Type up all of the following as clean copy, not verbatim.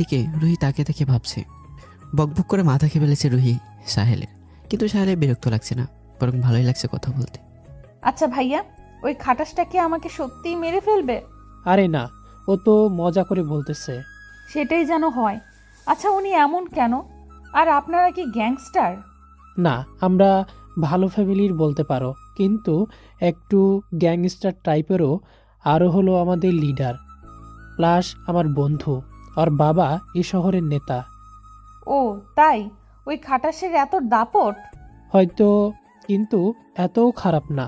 দিকে রুহি তাকে দেখে ভাবছে। বকবক করে মাথা খেয়ে ফেলেছে রুহি সাহেলের, কিন্তু সাহেলের বিরক্ত লাগছে না, বরং ভালোই লাগছে কথা বলতে। আচ্ছা ভাইয়া, ওই খাটাসটা কি আমাকে সত্যিই মেরে ফেলবে? আরে না, ও তো মজা করে বলতেছে। সেটাই যেন হয়। আচ্ছা উনি এমন কেন? আর আপনারা কি গ্যাংস্টার? না, আমরা ভালো ফ্যামিলির বলতে পারো, কিন্তু একটু গ্যাংস্টার টাইপেরও। আরও হলো আমাদের লিডার, প্লাস আমার বন্ধু, আর বাবা এই শহরের নেতা। ও তাই? ওই খাটাসের এত দাপট? হয়তো, কিন্তু এতও খারাপ না।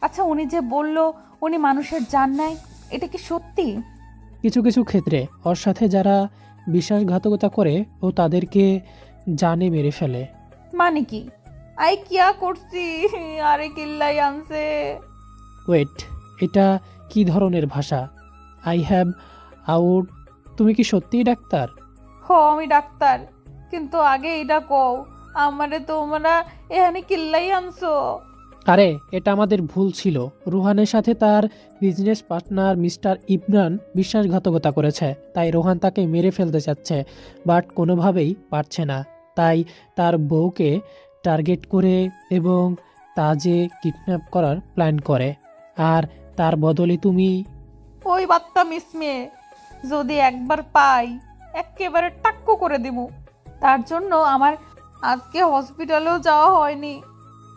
আচ্ছা উনি যে বলল উনি মানুষের জান নেয়, এটা কি সত্যি? কিছু কিছু ক্ষেত্রে ওর সাথে যারা বিশ্বাসঘাতকতা করে ও তাদেরকে জানে মেরে ফেলে। মানে কি? আই কিয়া করছি? আরে কিল্লাই আনছে। ওয়েট, এটা কি ধরনের ভাষা? I have out. তুমি কি সত্যিই ডাক্তার? হ আমি ডাক্তার, কিন্তু আগে এটা কও, আমারে তোমরা এখানে কিল্লাই আনছো? আরে এটা আমাদের ভুল ছিল। রোহানের সাথে তার বিজনেস পার্টনার মিস্টার ইমরান বিশ্বাসঘাতকতা করেছে, তাই রোহান তাকে মেরে ফেলতে চাচ্ছে, বাট কোনোভাবেই পারছে না। তাই তার বউকে টার্গেট করে এবং তাজে কিডন্যাপ করার প্ল্যান করে। আর তার বদলে তুমি। ওই বাত্তা মিসমে, যদি একবার পাই একেবারে টাক্কু করে দিব। তার জন্য আমার আজকে হসপিটালেও যাওয়া হয়নি।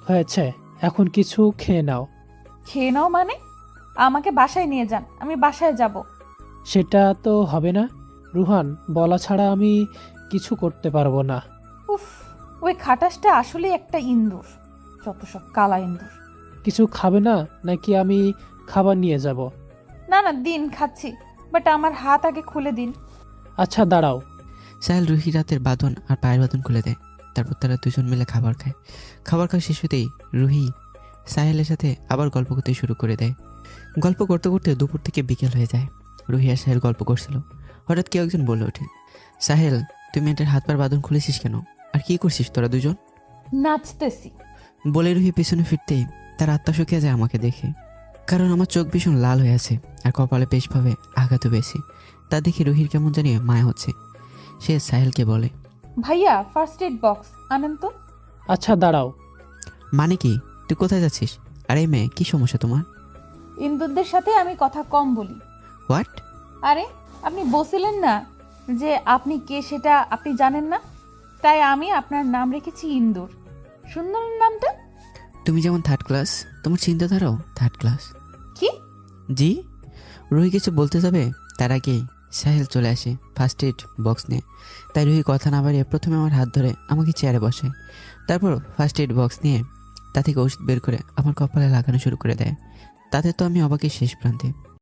হয়েছে, এখন কিছু খেয়ে নাও। খেয়ে নাও মানে? আমাকে বাসায় নিয়ে যান, আমি বাসায় যাব। সেটা তো হবে না। রুহান বলা ছাড়া আমি কিছু করতে পারবো না। উফ, ওই খাটাসটা আসলে একটা ইন্দুর, যত সব কালা ইন্দুর। কিছু খাবে না নাকি আমি খাবার নিয়ে যাব? না না দিন, খাচ্ছি, বাট আমার হাত আগে খুলে দিন। আচ্ছা দাঁড়াও। সাহেল রুহির হাতের বাঁধন আর পায়ের বাঁধন খুলে দেয়। তারপর তারা দুজন মিলে খাবার খায়। খাবার খাওয়া শেষ হতেই রুহি সাহেলের সাথে আবার গল্প করতে শুরু করে দেয়। গল্প করতে করতে দুপুর থেকে বিকেল হয়ে যায়। রুহি আর সাহেল গল্প করছিল, হঠাৎ কেউ একজন বলে ওঠে, সাহেল তুই মেয়েটার হাত পার বাঁধন খুলেছিস কেন? আর কি করছিস তোরা দুজন? নাচতেছি। বলে রুহি পেছনে ফিরতেই তার আত্মা শুকিয়ে যায় আমাকে দেখে, কারণ আমার চোখ ভীষণ লাল হয়ে আছে আর কপালে বেশভাবে আঘাতও বেশি। তা দেখে রুহির কেমন জানি মায়া হচ্ছে। সে সাহেলকে বলে, ভাইয়া ফার্স্ট এড বক্স আনেন তো। আচ্ছা দাঁড়াও। মানে কি? তুই কোথায় যাচ্ছিস? আরে মেয়ে, কি সমস্যা তোমার? ইন্দুরদের সাথে আমি কথা কম বলি। হোয়াট? আরে আপনি বলছিলেন না যে আপনি কে সেটা আপনি জানেন না, তাই আমি আপনার নাম রেখেছি ইন্দুর। সুন্দর নামটা। তুমি যেমন থার্ড ক্লাস, তোমার চিন্তাধারাও থার্ড ক্লাস। কি? জি। রুহি কিছু বলতে যাবে তার আগেই সাহেল চলে আসে ফার্স্ট এড বক্স নিয়ে। তাই রুহি কথা না বাড়িয়ে প্রথমে আমার হাত ধরে আমাকে চেয়ারে বসে, তারপর ফার্স্ট এড বক্স নিয়ে তা থেকে ওষুধ বের করে আমার কপালে লাগানো শুরু করে দেয়। তাতে তো আমি অবাকের শেষ প্রান্তে।